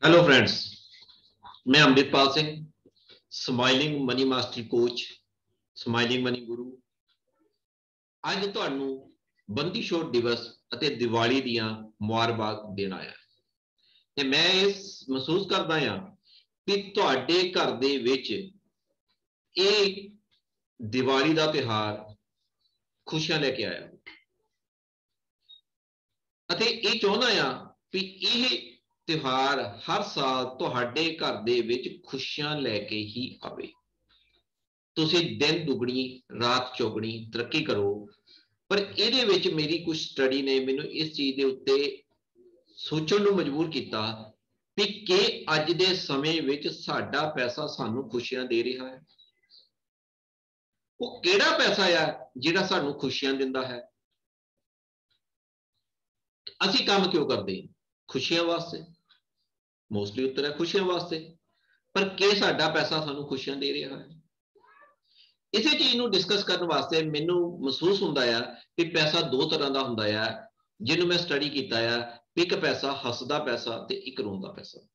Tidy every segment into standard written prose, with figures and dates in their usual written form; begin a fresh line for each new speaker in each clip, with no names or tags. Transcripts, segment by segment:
Hello friends, मैं Amritpal Singh, smiling money master coach, smiling money गुरु। ਅੱਜ ਤੁਹਾਨੂੰ ਬੰਦੀ ਛੋੜ ਦਿਵਸ ਅਤੇ ਦੀਵਾਲੀ ਦੀਆਂ ਮੁਬਾਰਕਾਂ ਦੇਣ ਆਇਆ ਤੇ ਮੈਂ ਇਸ ਮਹਿਸੂਸ ਕਰਦਾ ਹਾਂ ਕਿ ਤੁਹਾਡੇ ਘਰ ਦੇ ਵਿੱਚ ਇਹ ਦੀਵਾਲੀ ਦਾ ਤਿਉਹਾਰ ਖੁਸ਼ੀਆਂ ਲੈ ਕੇ ਆਇਆ ਅਤੇ ਇਹ ਚਾਹੁੰਦਾ ਹਾਂ ਕਿ ਇਹ ਤਿਉਹਾਰ हर साल ਤੁਹਾਡੇ ਘਰ ਦੇ ਵਿੱਚ ਖੁਸ਼ੀਆਂ ਲੈ ਕੇ ਹੀ ਆਵੇ। ਤੁਸੀਂ ਦਿਨ ਦੁਗਣੀ ਰਾਤ ਚੌਗਣੀ ਤਰੱਕੀ ਕਰੋ। ਪਰ ਇਹਦੇ ਵਿੱਚ ਮੇਰੀ ਕੁਝ ਸਟੱਡੀ ਨੇ ਮੈਨੂੰ ਇਸ ਚੀਜ਼ ਦੇ ਉੱਤੇ ਸੋਚਣ ਨੂੰ ਮਜਬੂਰ ਕੀਤਾ ਕਿ ਅੱਜ ਦੇ ਸਮੇਂ ਵਿੱਚ ਸਾਡਾ ਪੈਸਾ ਸਾਨੂੰ ਖੁਸ਼ੀਆਂ ਦੇ ਰਿਹਾ ਹੈ। ਉਹ ਕਿਹੜਾ ਪੈਸਾ ਆ ਜਿਹੜਾ ਸਾਨੂੰ ਖੁਸ਼ੀਆਂ ਦਿੰਦਾ ਹੈ? ਅਸੀਂ ਕੰਮ ਕਿਉਂ ਕਰਦੇ? ਖੁਸ਼ੀਆਂ ਵਾਸਤੇ। मोस्टली उत्तर है खुशियां वास्ते। पर के साडा पैसा सानू खुशियां दे रहा है? इसे चीज नूं डिस्कस करने वास्ते मैनू महसूस हुंदा है कि पैसा दो तरह का हुंदा है, जिन्हों मैं स्टडी किया है। एक पैसा हसदा पैसा ते एक रोंदा पैसा।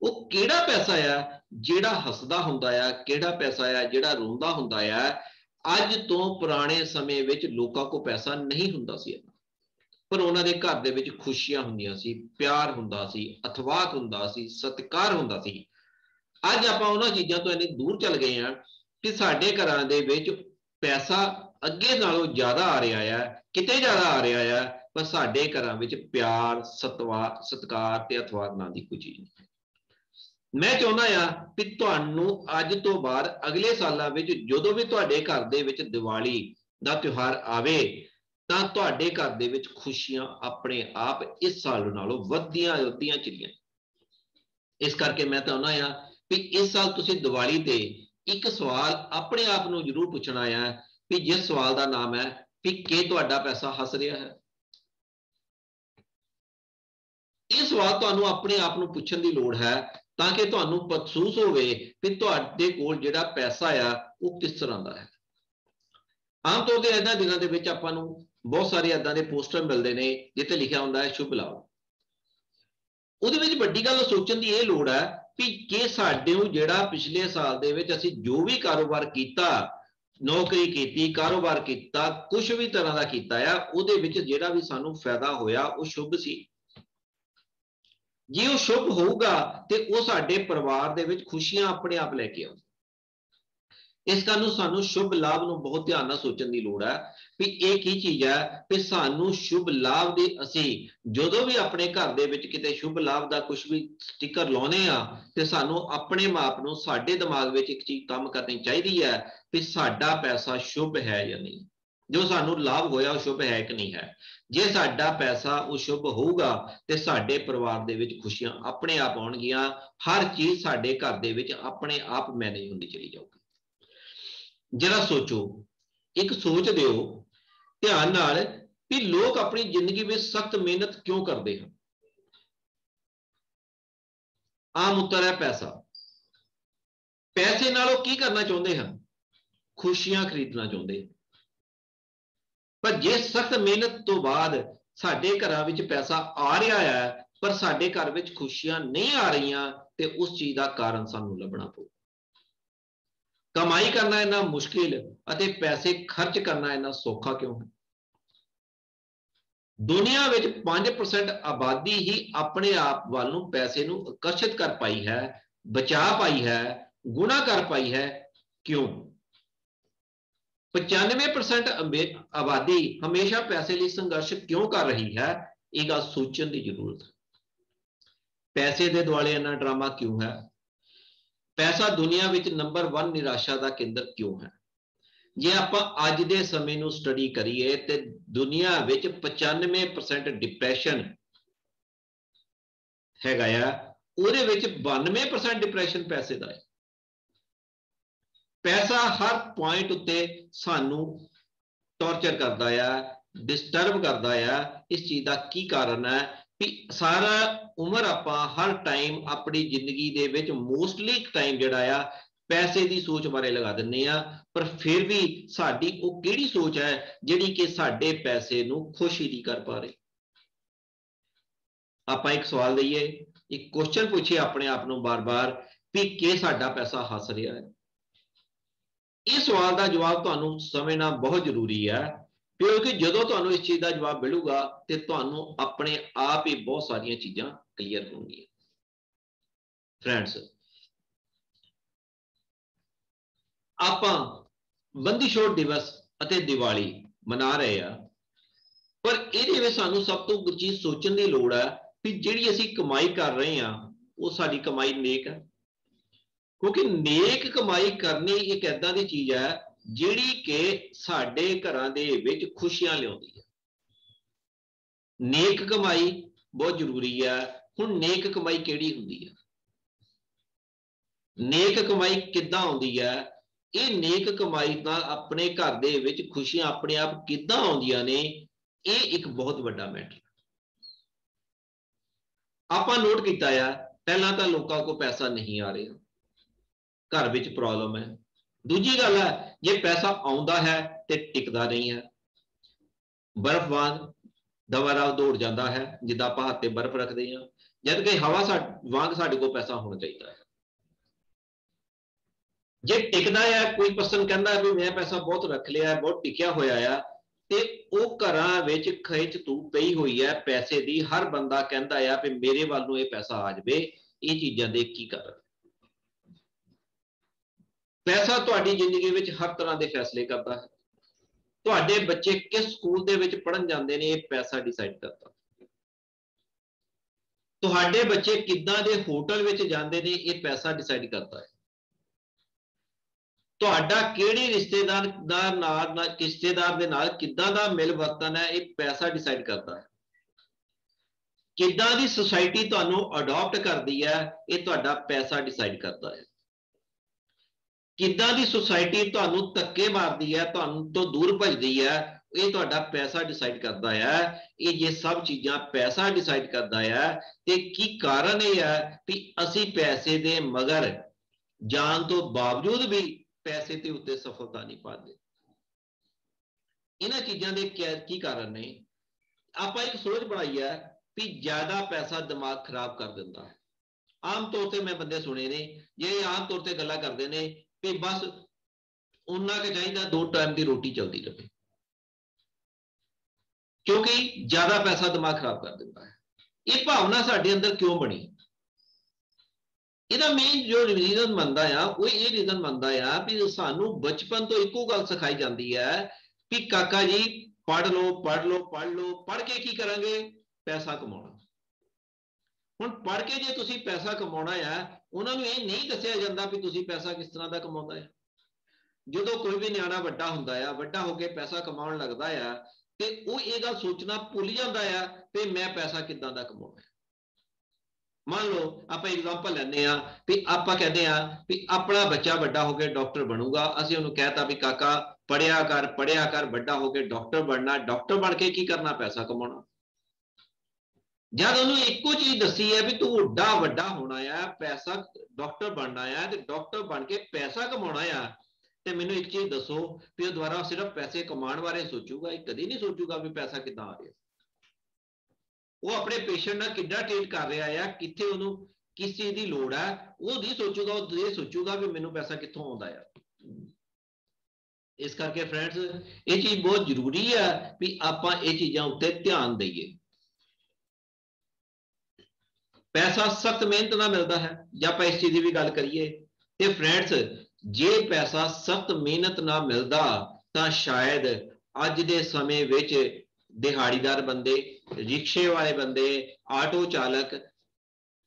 वो केड़ा पैसा है जिहड़ा हसदा हुंदा है, केड़ा पैसा है जिहड़ा रोंदा हुंदा है? अज तो पुराने समय विच लोकां को पैसा नहीं हुंदा सी, पर उन्होंने घर दे विच खुशियां हुंदियां सी, प्यार हुंदा सी, अथवाक हुंदा सी, सत्कार हुंदा सी। अज आपां उन्हां चीज़ां तो इन्ने दूर चल गए हैं कि साडे घरां दे विच पैसा अगे नालों ज़्यादा आ रहा है, किते ज़्यादा आ रहा है, पर साडे घरां विच प्यार सत्कार ते अथवाक नां दी कोई चीज़ नहीं। मैं चाहुंदा आ कि तुहानूं अज तो बाद अगले सालां विच जदों भी तुहाडे घर दे विच दिवाली दा त्योहार आवे ਤਾਂ ਤੁਹਾਡੇ ਘਰ ਦੇ ਵਿੱਚ ਖੁਸ਼ੀਆਂ ਆਪਣੇ ਆਪ ਇਸ ਸਾਲ ਨਾਲੋਂ ਵੱਧਦੀਆਂ ਚਲੀਆਂ। ਇਸ ਕਰਕੇ ਮੈਂ ਤਾਂ ਉਹਨਾਂ ਆ ਵੀ ਇਸ ਸਾਲ ਤੁਸੀਂ ਦੀਵਾਲੀ ਤੇ ਇੱਕ ਸਵਾਲ ਆਪਣੇ ਆਪ ਨੂੰ ਜ਼ਰੂਰ ਪੁੱਛਣਾ ਆ ਵੀ ਜਿਸ ਸਵਾਲ ਦਾ ਨਾਮ ਹੈ ਵੀ ਕਿ ਤੁਹਾਡਾ ਪੈਸਾ ਹੱਸ ਰਿਹਾ ਹੈ। ਇਹ ਸਵਾਲ ਤੁਹਾਨੂੰ ਆਪਣੇ ਆਪ ਨੂੰ ਪੁੱਛਣ ਦੀ ਲੋੜ ਹੈ ਤਾਂ ਕਿ ਤੁਹਾਨੂੰ ਮਹਿਸੂਸ ਹੋਵੇ ਵੀ ਤੁਹਾਡੇ ਕੋਲ ਜਿਹੜਾ ਪੈਸਾ ਆ ਉਹ ਕਿਸ ਤਰ੍ਹਾਂ ਦਾ ਹੈ। ਆਮ ਤੌਰ ਤੇ ਇਹਨਾਂ ਦਿਨਾਂ ਦੇ ਵਿੱਚ ਆਪਾਂ ਨੂੰ बहुत सारे इदां दे पोस्टर मिलते हैं जिथे लिखा होंदा है शुभ लाभ। उहदे विच वड्डी गल सोचण दी इह लोड़ है कि कि साडे जिहड़ा पिछले साल दे विच असीं जो भी कारोबार कीता, नौकरी कीती, कारोबार कीता, कुछ भी तरह का कीता है, उहदे विच जिहड़ा भी सानूं फायदा होया वो शुभ सी। जे वो शुभ होऊगा ते वो साडे परिवार दे विच खुशियां अपने आप लैके आउंदा। इस कारण सानू शुभ लाभ नूं बहुत ध्यान नाल सोचण दी लोड़ है भी ये की चीज़ है कि सानू शुभ लाभ दी असीं जदों भी अपने घर दे विच किते शुभ लाभ दा कुछ भी स्टिकर लाउने आ ते सानू अपने आप नूं साडे दिमाग विच एक चीज़ काम करनी चाहिदी है कि साडा पैसा शुभ है या नहीं, जो सानू लाभ होया शुभ है कि नहीं है। जे साडा पैसा वो शुभ होऊगा ते साडे परिवार दे विच खुशियां अपने आप आउणगियां, हर चीज़ साडे घर दे विच अपने आप मैनेज हुंदी चली जाऊगी। जरा सोचो, एक सोच दिओ ध्यान नाल कि लोग अपनी जिंदगी में सख्त मेहनत क्यों करते हैं? आम उत्तर है पैसा। पैसे नालों की करना चाहते हैं? खुशियां खरीदना चाहते हैं। पर जे सख्त मेहनत तो बाद साडे घरां विच पैसा आ रहा है पर साडे घर विच खुशियां नहीं आ रही ते उस चीज का कारण सानू लभना पऊ। कमाई करना इन्ना मुश्किल अते पैसे खर्च करना इन्ना सौखा क्यों है? दुनिया में 5% आबादी ही अपने आप वालों पैसे नूं आकर्षित कर पाई है, बचा पाई है, गुणा कर पाई है। क्यों? 95% आबादी हमेशा पैसे लिए संघर्ष क्यों कर रही है? यह गल सोचने की जरूरत है। पैसे के दुआले इन्ना ड्रामा क्यों है? पैसा दुनिया में नंबर 1 निराशा का केंद्र क्यों है? जे आप अज के समय नूं स्टडी करिए तो दुनिया में 95% डिप्रैशन हैगा आ, उहदे विच 92% डिप्रैशन पैसे का है। पैसा हर पॉइंट उत्ते सानू टॉर्चर करता है, डिस्टर्ब करता है। इस चीज़ का की कारण है कि सारा उम्र आप हर टाइम अपनी जिंदगी दे विच मोस्टली टाइम जिहड़ा आ पैसे की सोच बारे लगा दिंदे आ, पर फिर भी साडी वो किहड़ी सोच है जिहड़ी कि साडे पैसे नूं खुश ही नहीं कर पा रही। आप एक सवाल दईए एक क्वेश्चन पूछिए अपने आप को बार बार भी कि साडा पैसा हस रहा है। इस सवाल का जवाब तुहानू समझना बहुत जरूरी है, क्योंकि जो तुहानू इस चीज़ का जवाब मिलूगा तो तुहानू अपने आप ही बहुत सारिया चीज़ां क्लीयर होंगी। फ्रेंड्स, आपां बंदी छोड़ दिवस अते दिवाली मना रहे हैं, पर ये सानू सब तो चीज़ सोचने की लोड़ है कि जिहड़ी असीं कमाई कर रहे हैं वो साडी कमाई नेक है, क्योंकि नेक कमाई करनी एक ऐदा दी चीज़ है जिहड़ी कि साडे घरां दे विच खुशियां लिआउंदी है। नेक कमाई बहुत जरूरी है। हुण नेक कमाई किहड़ी हुंदी है, नेक कमाई किद्दां आउंदी है, ये नेक कमाई नाल अपने घर दे विच खुशियां अपने आप किद्दां आउंदियां ने, ये एक बहुत बड़ा मैटर। आपां नोट कीता है पहला तो लोगों को पैसा नहीं आ रहा, घर विच प्रॉब्लम है। दूजी गल है जे पैसा आउंदा है तो टिकदा नहीं है, बर्फ वांग दवा दौड़ जाता है, जिद्दां आपां हत्थ ते बर्फ रखते हैं, जबकि हवा वांग साडे कोल पैसा होना चाहिए है। जे टिकदा है, कोई पर्सन कहता भी मैं पैसा बहुत रख लिया, बहुत टिकिया होया है, ते वो घरां विच खिच तू पई हुई है पैसे दी, हर बंदा कहता है भी मेरे वाल नूं ये पैसा आ जाए, ये चीज़ां दे की कर। पैसा तुहाडी जिंदगी विच हर तरह के फैसले करता है। तुहाडे बच्चे किस स्कूल दे विच पढ़न जांदे ने, ये पैसा डिसाइड करता। तुहाडे बच्चे किद्दां दे होटल विच जांदे ने, ये पैसा डिसाइड करता है। तुहाडा किहड़े रिश्तेदार दे नाल किद्दां दा मिल वर्तन है, ये पैसा डिसाइड करता है। किद्दां दी सोसाइटी तुहानू अडॉप्ट करदी है, ये तुहाडा पैसा डिसाइड करता है। किद्दां दी सोसाइटी तुहानू धक्के मारदी है, तुहानू तो दूर भजदी है, ये तुहाडा पैसा डिसाइड करता है। ये सब चीज़ां पैसा डिसाइड करता है। ते की कारण यह है कि असी पैसे दे मगर जान तो बावजूद भी पैसे के उत्ते सफलता नहीं पाते। इन्हां चीज़ों के की कारण ने? आप एक सोच बनाई है कि ज्यादा पैसा दिमाग खराब कर देता है। आम तौर पर मैं बंदे सुने ने ये आम तौर पर गल्लां करते हैं कि बस उन्ना के चाहिए 2 टाइम की रोटी चलती रहे, क्योंकि ज्यादा पैसा दिमाग खराब कर देता है। ये भावना साडे अंदर क्यों बनी? ਇਹਦਾ ਮੇਨ जो रीजन बनता है वो ये रीजन बनता है भी सानू बचपन तो एको गल सिखाई जाती है कि काका जी पढ़ लो पढ़ लो पढ़ लो, पढ़ के की करांगे? पैसा कमाना। हुण पढ़ के जे तुसीं पैसा कमाना है, उन्होंने ये नहीं दस्सिया जाता भी तुसीं पैसा किस तरह का कमाउंदा है। जो कोई भी न्याणा वड्डा हुंदा है, वड्डा होकर पैसा कमाउण लगदा है ते वो ये गल सोचना भुल जाता है कि मैं पैसा किदां दा कमाउणा है। मान लो आप एग्जाम्पल लैने भी आप कहते हैं भी अपना बच्चा बड़ा होकर डॉक्टर बनूगा, असं उन्होंने कहता भी काका पढ़िया कर बड़ा होकर डॉक्टर बनना, डॉक्टर बन के की करना? पैसा कमाना। जब उन्होंने एको चीज दसी है भी तू उड्डा वड्डा होना है, पैसा डॉक्टर बनना है, तो डॉक्टर बन के पैसा कमाना है, तो मैनू एक चीज दसो भी दोबारा सिर्फ पैसे कमाने बारे सोचूगा, कभी नहीं सोचूगा भी पैसा कितना आ रहा। वो अपने पेशेंट ना कितना ट्रीट कर रहा है, कितने उन्होंने किस चीज की लोड़ है, वो नहीं सोचूगा, वो ये सोचूगा भी मैनू पैसा कितों आता है। इस करके फ्रेंड्स ये चीज बहुत जरूरी है भी आप ये चीज़ों उत्ते ध्यान दईए। पैसा सख्त मेहनत ना मिलता है, जब आप इस चीज की भी गल करिए तो फ्रेंड्स जे पैसा सख्त मेहनत ना मिलता तो शायद अज के समय विच दिहाड़ीदार बंदे, रिक्शे वाले बंदे, आटो चालक,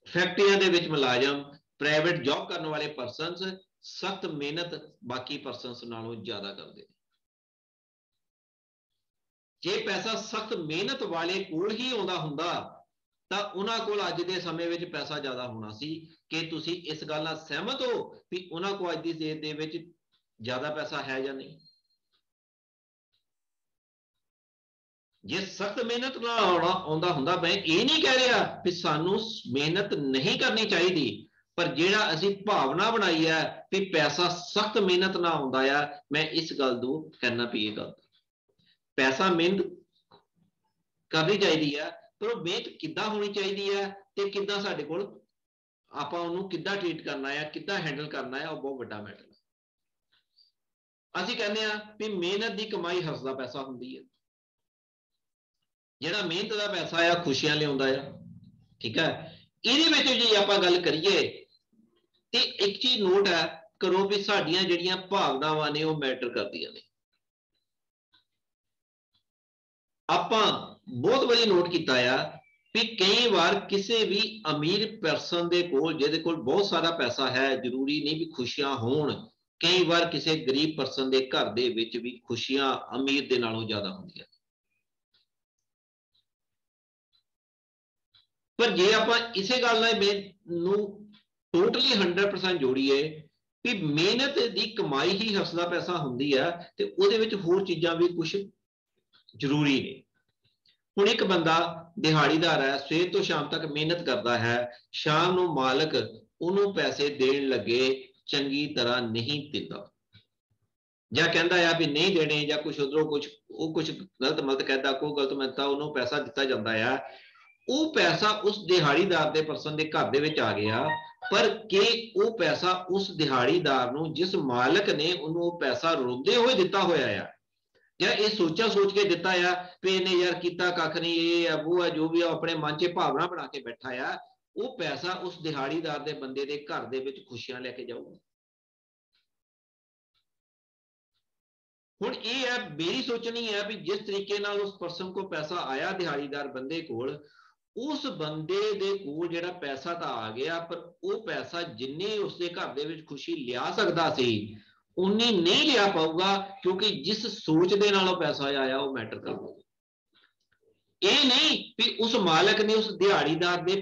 फैक्ट्रियां दे विच मुलाजम, प्राइवेट जॉब करने वाले परसनस सख्त मेहनत बाकी परसनस नालों ज्यादा करते हैं। जे पैसा सख्त मेहनत वाले कोल ही आउंदा हुंदा तां उन्हां कोल अज दे समय विच पैसा ज्यादा होना सी। कि तुसीं इस गल नाल सहमत हो भी उन्हां कोल अज दी डेट दे विच ज्यादा पैसा है या नहीं? जे सख्त मेहनत ना आउंदा हुंदा, मैं ये नहीं कह रहा कि सानू मेहनत नहीं करनी चाहिए, पर जिहड़ा असीं भावना बनाई है कि पैसा सख्त मेहनत ना आउंदा है, मैं इस गल नूं कहना भी ये गल पैसा मेहनत करनी चाहिए है, पर वो मेहनत किद्दां होनी चाहिए है ते किद्दां साडे कोल आपां उहनूं किद्दां ट्रीट करना है, किद्दां हैंडल करना है, वो बहुत वड्डा मैटर है। ਅਸੀਂ ਕਹਿੰਦੇ ਆ ਵੀ ਮਿਹਨਤ ਦੀ ਕਮਾਈ ਹੱਸਦਾ ਪੈਸਾ ਹੁੰਦੀ ਹੈ। ਜਿਹੜਾ ਮਿਹਨਤ ਦਾ ਪੈਸਾ ਆ ਖੁਸ਼ੀਆਂ ਲਿਆਉਂਦਾ ਆ, ਠੀਕ ਹੈ। ਇਹਦੇ ਵਿੱਚ ਜੇ ਆਪਾਂ ਗੱਲ ਕਰੀਏ ਤੇ ਇੱਕ ਚੀਜ਼ ਨੋਟ ਹੈ ਕਰੋ ਵੀ ਸਾਡੀਆਂ ਜਿਹੜੀਆਂ ਭਾਵਨਾਵਾਂ ਨੇ ਉਹ ਮੈਟਰ ਕਰਦੀਆਂ ਨੇ। ਆਪਾਂ ਬਹੁਤ ਵਾਰੀ ਨੋਟ ਕੀਤਾ ਆ ਵੀ ਕਈ ਵਾਰ ਕਿਸੇ ਵੀ ਅਮੀਰ ਪਰਸਨ ਦੇ ਕੋਲ ਜਿਹਦੇ ਕੋਲ ਬਹੁਤ ਸਾਰਾ ਪੈਸਾ ਹੈ, ਜ਼ਰੂਰੀ ਨਹੀਂ ਵੀ ਖੁਸ਼ੀਆਂ ਹੋਣ, ਕਈ ਵਾਰ ਕਿਸੇ ਗਰੀਬ ਪਰਸਨ ਦੇ ਘਰ ਦੇ ਵਿੱਚ ਵੀ ਖੁਸ਼ੀਆਂ ਅਮੀਰ ਦੇ ਨਾਲੋਂ ਜ਼ਿਆਦਾ ਹੁੰਦੀਆਂ। ਪਰ ਜੇ ਆਪਾਂ ਇਸੇ ਗੱਲ ਨਾਲ ਨੂੰ ਟੋਟਲੀ 100% ਜੋੜੀਏ ਵੀ ਮਿਹਨਤ ਦੀ ਕਮਾਈ ਹੀ ਹੱਸਦਾ ਪੈਸਾ ਹੁੰਦੀ ਹੈ ਤੇ ਉਹਦੇ ਵਿੱਚ ਹੋਰ ਚੀਜ਼ਾਂ ਵੀ ਕੁਝ ਜ਼ਰੂਰੀ ਨੇ। ਹੁਣ ਇੱਕ ਬੰਦਾ ਦਿਹਾੜੀਦਾਰ ਹੈ, ਸਵੇਰ ਤੋਂ ਸ਼ਾਮ ਤੱਕ ਮਿਹਨਤ ਕਰਦਾ ਹੈ, ਸ਼ਾਮ ਨੂੰ ਮਾਲਕ ਉਹਨੂੰ ਪੈਸੇ ਦੇਣ ਲੱਗੇ ਚੰਗੀ ਤਰ੍ਹਾਂ ਨਹੀਂ ਦਿੰਦਾ ਜਾਂ ਕਹਿੰਦਾ ਆ ਵੀ ਨਹੀਂ ਦੇਣੇ ਜਾਂ ਕੁਝ ਉਧਰੋਂ ਕੁਝ ਗਲਤ ਮਲਤ ਕਹਿੰਦਾ, ਕੋਈ ਗਲਤ ਮਲਤਾ ਉਹਨੂੰ ਪੈਸਾ ਦਿੱਤਾ ਜਾਂਦਾ ਆ। ਉਹ ਪੈਸਾ ਉਸ ਦਿਹਾੜੀਦਾਰ ਦੇ ਪਰਸਨ ਦੇ ਘਰ ਦੇ ਵਿੱਚ ਆ ਗਿਆ, ਪਰ ਕਿ ਉਹ ਪੈਸਾ ਉਸ ਦਿਹਾੜੀਦਾਰ ਨੂੰ ਜਿਸ ਮਾਲਕ ਨੇ ਉਹਨੂੰ ਉਹ ਪੈਸਾ ਰੋਂਦੇ ਹੋਏ ਦਿੱਤਾ ਹੋਇਆ ਆ ਜਾਂ ਇਹ ਸੋਚ ਕੇ ਦਿੱਤਾ ਆ ਵੀ ਇਹਨੇ ਯਾਰ ਕੀਤਾ ਕੱਖ ਨਹੀਂ, ਇਹ ਆ ਉਹ ਆ ਜੋ ਵੀ ਆ, ਆਪਣੇ ਮਨ 'ਚ ਭਾਵਨਾ ਬਣਾ ਕੇ ਬੈਠਾ ਆ, ਉਹ ਪੈਸਾ ਉਸ ਦਿਹਾੜੀਦਾਰ ਦੇ ਬੰਦੇ ਦੇ ਘਰ ਦੇ ਵਿੱਚ ਖੁਸ਼ੀਆਂ ਲੈ ਕੇ ਜਾਊਗਾ। ਹੁਣ ਇਹ ਹੈ ਮੇਰੀ ਸੋਚਣੀ ਹੈ ਵੀ ਜਿਸ ਤਰੀਕੇ ਨਾਲ ਉਸ ਪਰਸਨ ਕੋਲ ਪੈਸਾ ਆਇਆ ਦਿਹਾੜੀਦਾਰ ਬੰਦੇ ਕੋਲ, ਉਸ ਬੰਦੇ ਦੇ ਕੋਲ ਜਿਹੜਾ ਪੈਸਾ ਤਾਂ ਆ ਗਿਆ ਪਰ ਉਹ ਪੈਸਾ ਜਿੰਨੀ ਉਸਦੇ ਘਰ ਦੇ ਵਿੱਚ ਖੁਸ਼ੀ ਲਿਆ ਸਕਦਾ ਸੀ ਉਨੀ ਨਹੀਂ ਲਿਆ ਪਾਊਗਾ, ਕਿਉਂਕਿ ਜਿਸ ਸੋਚ ਦੇ ਨਾਲ ਉਹ ਪੈਸਾ ਆਇਆ ਉਹ ਮੈਟਰ ਕਰਦਾ। ਇਹ ਨਹੀਂ ਵੀ ਉਸ ਮਾਲਕ ਨੇ ਉਸ ਦਿਹਾੜੀਦਾਰ ਦੇ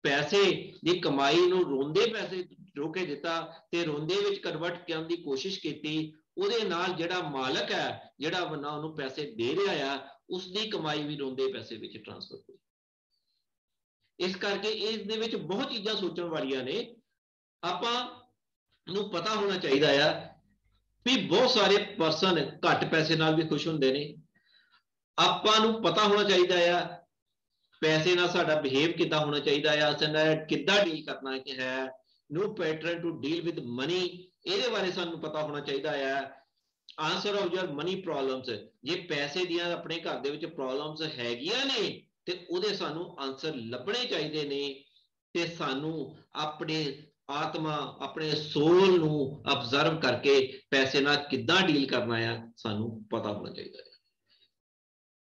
ਪੈਸੇ ਦੀ ਕਮਾਈ ਨੂੰ ਰੋਂਦੇ ਪੈਸੇ ਜੋ ਕੇ ਦਿੱਤਾ ਤੇ ਰੋਂਦੇ ਵਿੱਚ ਕਨਵਰਟ ਕਰਨ ਦੀ ਕੋਸ਼ਿਸ਼ ਕੀਤੀ, ਉਹਦੇ ਨਾਲ ਜਿਹੜਾ ਮਾਲਕ ਹੈ ਜਿਹੜਾ ਬੰਦਾ ਉਹਨੂੰ ਪੈਸੇ ਦੇ ਰਿਹਾ ਆ ਉਸਦੀ ਕਮਾਈ ਵੀ ਰੋਂਦੇ ਪੈਸੇ ਵਿੱਚ ਟ੍ਰਾਂਸਫਰ ਹੋਈ। ਇਸ ਕਰਕੇ ਇਸ ਦੇ ਵਿੱਚ ਬਹੁਤ ਚੀਜ਼ਾਂ ਸੋਚਣ ਵਾਲੀਆਂ ਨੇ। ਆਪਾਂ ਨੂੰ ਪਤਾ ਹੋਣਾ ਚਾਹੀਦਾ ਆ ਵੀ ਬਹੁਤ ਸਾਰੇ ਪਰਸਨ ਘੱਟ ਪੈਸੇ ਨਾਲ ਵੀ ਖੁਸ਼ ਹੁੰਦੇ ਨੇ। ਆਪਾਂ ਨੂੰ ਪਤਾ ਹੋਣਾ ਚਾਹੀਦਾ ਆ ਪੈਸੇ ਨਾਲ ਸਾਡਾ ਬਿਹੇਵ ਕਿੱਦਾਂ ਹੋਣਾ ਚਾਹੀਦਾ ਆ, ਕਿੱਦਾਂ ਡੀਲ ਕਰਨਾ ਹੈ, no pattern to deal with money, ਇਹਦੇ ਬਾਰੇ ਸਾਨੂੰ ਪਤਾ ਹੋਣਾ ਚਾਹੀਦਾ ਆ। Answer of your money problems, ਜੇ ਪੈਸੇ ਦੀਆਂ ਆਪਣੇ ਘਰ ਦੇ ਵਿੱਚ ਪ੍ਰੋਬਲਮਸ ਹੈਗੀਆਂ ਨੇ ਤੇ ਉਹਦੇ ਸਾਨੂੰ ਆਨਸਰ ਲੱਭਣੇ ਚਾਹੀਦੇ ਨੇ ਤੇ ਸਾਨੂੰ ਆਪਣੇ ਆਤਮਾ ਆਪਣੇ ਸੋਲ ਨੂੰ ਅਬਜ਼ਰਵ ਕਰਕੇ ਪੈਸੇ ਨਾਲ ਕਿੱਦਾਂ ਡੀਲ ਕਰਨਾ ਆ ਸਾਨੂੰ ਪਤਾ ਹੋਣਾ ਚਾਹੀਦਾ ਹੈ।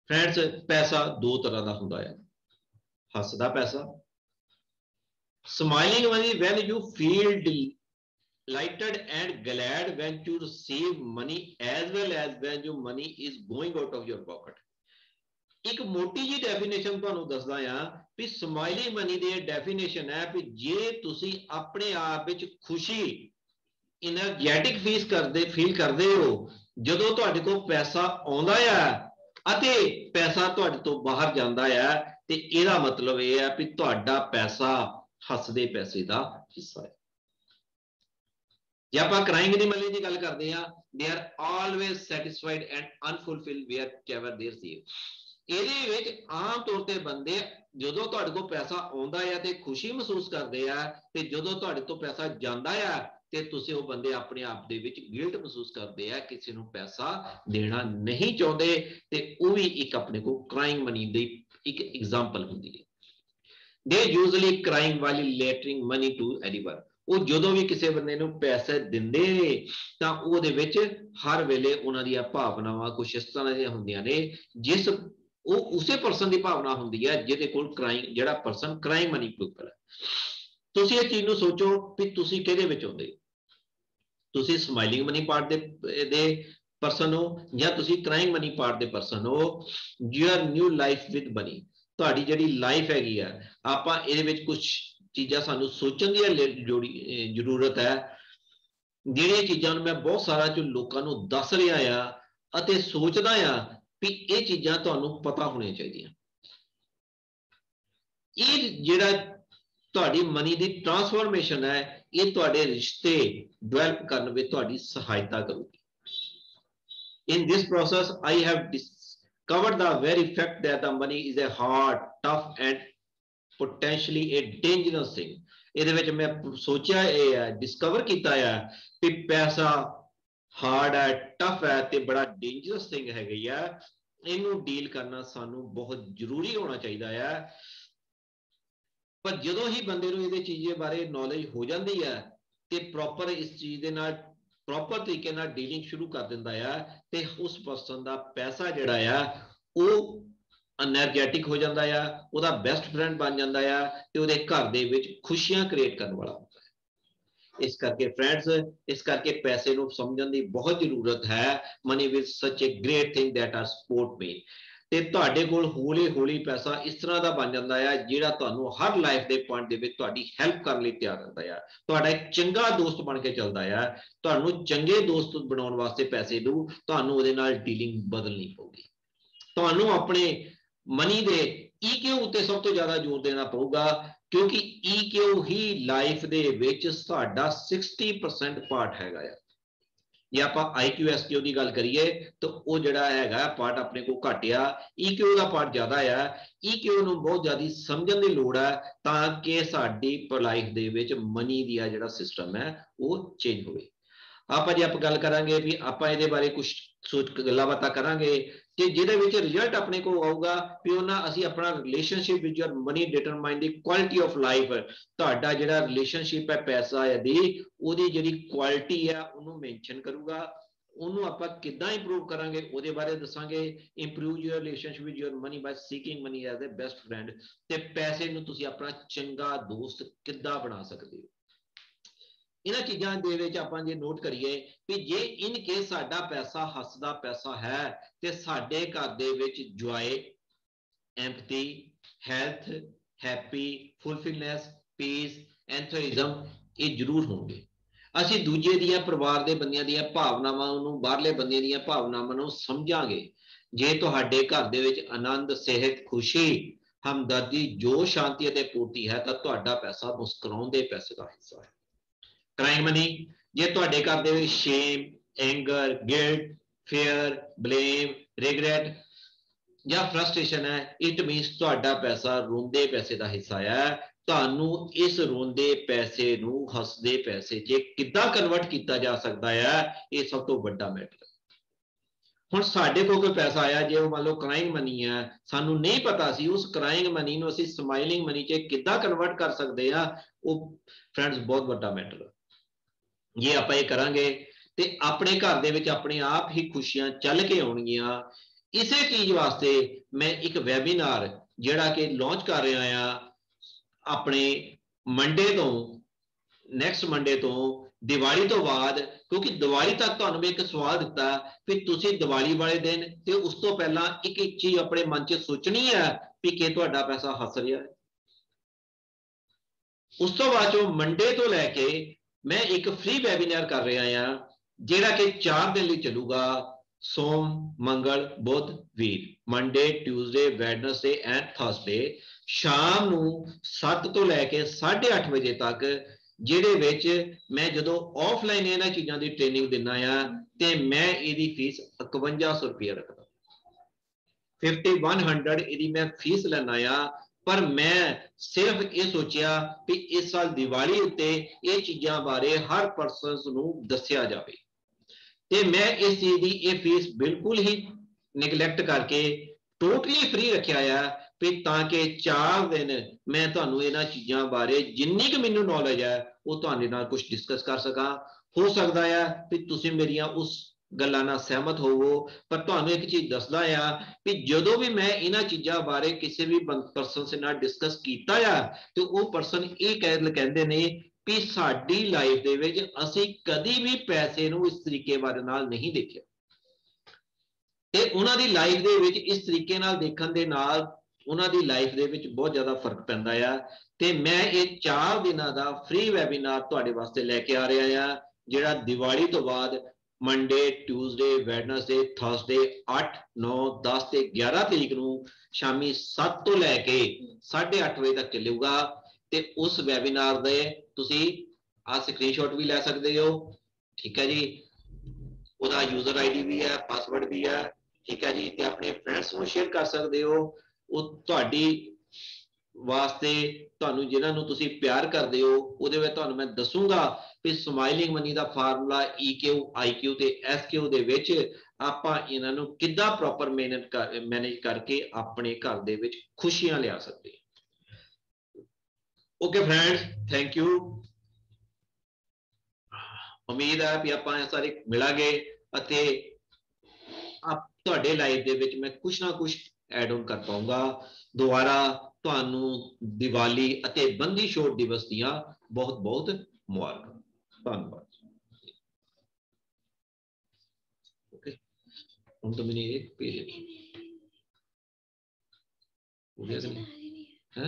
ਫਰੈਂਡਸ, ਪੈਸਾ ਦੋ ਤਰ੍ਹਾਂ ਦਾ ਹੁੰਦਾ ਹੈ, ਹੱਸਦਾ ਪੈਸਾ smiling money when you feel delighted and glad when you receive money as well as when your money is going out of your pocket। ਇੱਕ ਮੋਟੀ ਜੀ ਡੈਫੀਨੇਸ਼ਨ ਤੁਹਾਨੂੰ ਦੱਸਦਾ ਆ ਵੀ ਸਮਾਈਲਿੰਗ ਮਨੀ ਦੀ ਡੈਫੀਨੇਸ਼ਨ ਹੈ ਵੀ ਜੇ ਤੁਸੀਂ ਆਪਣੇ ਆਪ ਵਿੱਚ ਖੁਸ਼ੀ એનર્ਜੈਟਿਕ ਫੀਲ ਕਰਦੇ ਹੋ ਜਦੋਂ ਤੁਹਾਡੇ ਕੋਲ ਪੈਸਾ ਆਉਂਦਾ ਆ ਅਤੇ ਪੈਸਾ ਤੁਹਾਡੇ ਤੋਂ ਬਾਹਰ ਜਾਂਦਾ ਆ, ਤੇ ਇਹਦਾ ਮਤਲਬ ਇਹ ਹੈ ਵੀ ਤੁਹਾਡਾ ਪੈਸਾ ਹੱਸਦੇ ਪੈਸੇ ਦਾ ਹਿੱਸਾ ਹੈ। ਜੇ ਆਪਾਂ ਕ੍ਰਾਈਮ ਦੀ ਮਨੀ ਦੀ ਗੱਲ ਕਰਦੇ ਆ, they are always satisfied and unfulfilled wherever they receive। ਇਹਦੇ ਵਿੱਚ ਆਮ ਤੌਰ ਤੇ ਬੰਦੇ ਜਦੋਂ ਤੁਹਾਡੇ ਕੋਲ ਪੈਸਾ ਆਉਂਦਾ ਆ ਤੇ ਖੁਸ਼ੀ ਮਹਿਸੂਸ ਕਰਦੇ ਆ, ਤੇ ਜਦੋਂ ਤੁਹਾਡੇ ਤੋਂ ਪੈਸਾ ਜਾਂਦਾ ਆ ਤੇ ਤੁਸੀਂ ਉਹ ਬੰਦੇ ਆਪਣੇ ਆਪ ਦੇ ਵਿੱਚ ਗਿਲਟ ਮਹਿਸੂਸ ਕਰਦੇ ਆ, ਕਿਸੇ ਨੂੰ ਪੈਸਾ ਦੇਣਾ ਨਹੀਂ ਚਾਹੁੰਦੇ, ਤੇ ਉਹ ਵੀ ਇੱਕ ਆਪਣੇ ਕੋਲ ਕ੍ਰਾਈਮ ਮਨੀ ਦੀ ਇੱਕ ਐਗਜ਼ਾਮਪਲ ਹੁੰਦੀ ਹੈ। They usually crying while lettering money to anyone। ਉਹ ਜਦੋਂ ਵੀ ਕਿਸੇ ਬੰਦੇ ਨੂੰ ਪੈਸੇ ਦਿੰਦੇ ਨੇ ਤਾਂ ਉਹਦੇ ਵਿੱਚ ਹਰ ਵੇਲੇ ਉਹਨਾਂ ਦੀਆਂ ਭਾਵਨਾਵਾਂ ਕੁਛ ਇਸ ਤਰ੍ਹਾਂ ਦੀਆਂ ਹੁੰਦੀਆਂ ਨੇ ਜਿਸ ਉਹ ਉਸੇ ਪਰਸਨ ਦੀ ਭਾਵਨਾ ਹੁੰਦੀ ਹੈ ਜਿਹਦੇ ਕੋਲ ਕ੍ਰਾਈਮ ਜਿਹੜਾ ਪਰਸਨ ਕ੍ਰਾਈਮ ਮਨੀ ਪੀਪਲ ਹੈ। ਤੁਸੀਂ ਇਹ ਚੀਜ਼ ਨੂੰ ਸੋਚੋ ਵੀ ਤੁਸੀਂ ਕਿਹਦੇ ਵਿੱਚ ਆਉਂਦੇ, ਤੁਸੀਂ ਸਮਾਈਲਿੰਗ ਮਨੀ ਪਾਰਟ ਦੇ ਪਰਸਨ ਹੋ ਜਾਂ ਤੁਸੀਂ ਕ੍ਰਾਈਮ ਮਨੀ ਪਾਰਟ ਦੇ ਪਰਸਨ ਹੋ। Your new life with money, ਤੁਹਾਡੀ ਜਿਹੜੀ ਲਾਈਫ ਹੈਗੀ ਆ, ਆਪਾਂ ਇਹਦੇ ਵਿੱਚ ਕੁਝ ਚੀਜ਼ਾਂ ਸਾਨੂੰ ਸੋਚਣ ਦੀ ਜ਼ਰੂਰਤ ਹੈ। ਜਿਹੜੀਆਂ ਚੀਜ਼ਾਂ ਨੂੰ ਮੈਂ ਬਹੁਤ ਸਾਰਾ ਜੋ ਲੋਕਾਂ ਨੂੰ ਦੱਸ ਰਿਹਾ ਆ ਅਤੇ ਸੋਚਦਾ ਆ ਵੀ ਇਹ ਚੀਜ਼ਾਂ ਤੁਹਾਨੂੰ ਪਤਾ ਹੋਣੀਆਂ ਚਾਹੀਦੀਆਂ। ਇਹ ਜਿਹੜਾ ਤੁਹਾਡੀ ਮਨੀ ਦੀ ਟ੍ਰਾਂਸਫੋਰਮੇਸ਼ਨ ਹੈ ਇਹ ਤੁਹਾਡੇ ਰਿਸ਼ਤੇ ਡਿਵੈਲਪ ਕਰਨ ਵਿੱਚ ਤੁਹਾਡੀ ਸਹਾਇਤਾ ਕਰੂਗੀ। In this process, I have covered the very fact that the money is a heart tough and potentially a dangerous thing. ਇਹਦੇ ਵਿੱਚ मैं सोचा ਇਹ है डिस्कवर किया है कि पैसा हार्ड है, टफ है ते बड़ा डेंजरस थिंग हैगी है। इनू डील करना सानू बहुत जरूरी होना चाहिए है। पर जो ही बंदे नूं इहदे चीज़ बारे नॉलेज हो जाती है तो प्रॉपर इस चीज़ के नाल प्रॉपर तरीके नाल डीलिंग शुरू कर दिंदा है ते उस पर्सन का पैसा जिहड़ा है वो एनर्जैटिक हो जाता है, वह बेस्ट फ्रेंड बन जाता है तो उहदे घर दे विच खुशियां क्रिएट करने वाला होता है। इस करके फ्रेंड्स, इस करके पैसे को समझने की बहुत जरूरत है। Money will such a great thing that are support me. ते तुहाडे कोल हौली हौली पैसा इस तरह का बन जाता है जिहड़ा तुहानूं हर लाइफ के पॉइंट दे विच तुहाडी हैल्प करने लई तैयार रहता है, तुहाडा एक चंगा दोस्त बन के चलता है। तुहानूं चंगे दोस्त बनाउण वास्ते पैसे नूं तुहानूं उहदे नाल डीलिंग बदलनी पऊगी। तुहानूं अपने मनी दे ईक्यू उत्ते सब तो ज्यादा जोर देना पऊगा, क्योंकि ईक्यू ही लाइफ दे विच साडा 60% पार्ट हैगा। जे आपां IQ/SQ की गल करिए तो वो जिहड़ा हैगा पार्ट अपने को घट आ, ईक्यू का पार्ट ज्यादा आ। ईक्यू नूं बहुत ज्यादा समझण दी लोड़ है ताकि साडी लाइफ दे विच मनी दी जिहड़ा सिस्टम है वो चेंज होवे। आप जी आप गल करांगे भी आप ये बारे कुछ सोच गल्लां बातां करांगे कि जिहदे विच रिजल्ट अपने को आऊगा भी उन्हां असीं अपना relationship which your money determine the quality of life. तुहाडा जिहड़ा रिलेशनशिप है पैसा दी उहदी जिहड़ी क्वालिटी है उहनूं मेंशन करूगा। उहनूं आपां किद्दां इंप्रूव करांगे उहदे बारे दसांगे। Improve your relationship with your money by seeking money as a best friend. ते पैसे नूं तुसीं अपना चंगा दोस्त किद्दां बना सकदे हो। इन्हां चीज़ां दे विच आपां जे नोट करिए कि जे इन केस साडा पैसा हसदा पैसा है ते साडे घर दे विच joy, empathy, health, happy, fulfilness, peace, enthusiasm ये जरूर होंगे। असीं दूजे दियां परिवार दे बंदियां दियां भावनावां नूं बाहरले बंदे दियां भावनावां नूं समझांगे। जे तुहाडे घर दे विच आनंद, सेहत, खुशी, हमदर्दी, जो शांति अते पूर्ति है तां तुहाडा पैसा मुस्कुराउण दे पैसे दा हिस्सा है। क्राइंग मनी, जे तुहाडे घर दे विच shame, anger, guilt, fear, blame, regret या फ्रस्ट्रेशन है, इट मीनस तुहाडा पैसा रोंदे पैसे का हिस्सा है। तुहानूं इस रोंदे पैसे नूं हसदे पैसे च किद्दां कन्वर्ट किया जा सकता है, ये सब तो बड़ा मैटर है। हुण साडे कोल कोई पैसा आया जे मान लो क्राइंग मनी है, सानू नहीं पता सी उस क्राइंग मनी नूं असीं स्माइलिंग मनी च किद्दां कन्वर्ट कर सकते हैं, वो फ्रेंड्स बहुत बड़ा मैटर है। जे आपां ये करांगे ते अपने घर दे विच अपने आप ही खुशियां चल के आउणगियां। इसे चीज़ वास्ते मैं एक वैबीनार जिहड़ा कि लॉन्च कर रहा हां अपने मंडे तो, नैक्सट मंडे तो, दिवाली तो बाद, क्योंकि दिवाली तक तुहानूं एक सवाल दिता कि तुसीं दिवाली वाले दिन ते उस तो पहला एक चीज़ अपने मन च सोचनी है कि तुहाडा पैसा हस रहा है। उस तो बाद मंडे तो लैके मैं एक फ्री वैबीनार कर रहा हां जिहड़ा कि 4 दिन लई चलूगा। सोम, मंगल, बुध, वीर, Monday, Tuesday, Wednesday and Thursday शाम नूं 7 तो लैके 8:30 बजे तक, जिहदे विच मैं जदों ऑफलाइन इन्हां चीज़ां की ट्रेनिंग दिना आ ते मैं इहदी फीस 5100 रुपया रखदा। 5100 इहदी मैं फीस लैना आ। पर मैं सिर्फ ये सोचा कि इस साल दिवाली उत्ते ये चीज़ां बारे हर परसन नूं दस्सिया जावे ते मैं इस चीज़ की ये फीस बिल्कुल ही निगलैक्ट करके टोटली फ्री रखा है कि ताकि 4 दिन मैं तुहानूं इन्हां चीज़ां बारे जिन्नी कि मैनूं नॉलेज है वो तुहाडे नाल कुछ डिस्कस कर सकां। हो सकता है कि तुसीं मेरियां उस गल्लां नाल सहमत होवो, पर तुहानूं एक चीज़ दसदा आ कि जदों भी मैं इन्हां चीज़ां बारे किसी भी परसन से नाल डिस्कस कीता आ तो वो परसन ये कहंदे ने कि साडी लाइफ दे विच असीं कदी भी पैसे नूं इस तरीके बारे नाल नहीं देखिया ते उन्हां दी लाइफ दे विच इस तरीके नाल देखण दे नाल उन्हां दी लाइफ दे विच बहुत ज़्यादा फर्क पैंदा आ। ते मैं ये 4 दिनां दा फ्री वैबीनार तुहाडे वास्ते लैके आ रहा हां जिहड़ा दिवाली तो बाद मंडे, ट्यूसडे, वैडनसडे, थर्सडे 8, 9, 10 ते 11 तरीक नूं शामी 7 तो लैके 8:30 बजे तक चलूगा। ते उस वैबीनार दे तुसीं स्क्रीनशॉट भी लै सकदे हो, ठीक है जी। ਉਹਦਾ यूजर आईडी भी है, पासवर्ड भी है, ठीक है जी। ते अपने फ्रेंड्स को शेयर कर सकते हो। वो तुहाडी वास्ते ਤੁਹਾਨੂੰ ਜਿਨ੍ਹਾਂ ਨੂੰ ਤੁਸੀਂ ਪਿਆਰ ਕਰਦੇ ਹੋ ਉਹਦੇ ਵਿੱਚ ਤੁਹਾਨੂੰ ਮੈਂ ਦੱਸੂਗਾ ਕਿ ਸਮਾਈਲਿੰਗ ਮਨੀ ਦਾ ਫਾਰਮੂਲਾ EQ IQ ਤੇ SQ ਦੇ ਵਿੱਚ ਆਪਾਂ ਇਹਨਾਂ ਨੂੰ ਕਿੱਦਾਂ ਪ੍ਰੋਪਰ ਮੈਨੇਜ ਕਰਕੇ ਆਪਣੇ ਘਰ ਦੇ ਵਿੱਚ ਖੁਸ਼ੀਆਂ ਲਿਆ ਸਕਦੇ ਹਾਂ। Okay friends, thank you. ਉਮੀਦ ਹੈ ਵੀ ਆਪਾਂ ਸਾਰੇ ਮਿਲਾਂਗੇ ਅਤੇ ਤੁਹਾਡੇ ਲਾਈਫ ਦੇ ਵਿੱਚ ਮੈਂ ਕੁਛ ਨਾ ਕੁਛ ਐਡ ਆਨ ਕਰ ਪਾਊਂਗਾ। ਦੁਬਾਰਾ ਤੁਹਾਨੂੰ ਦੀਵਾਲੀ ਅਤੇ ਬੰਦੀ ਛੋੜ ਦਿਵਸ ਦੀਆਂ ਬਹੁਤ ਬਹੁਤ ਮੁਬਾਰਕਾਂ। ਧੰਨਵਾਦ। ਓਕੇ, ਹੁਣ ਤਾਂ मैंने एक पेज हो गया है।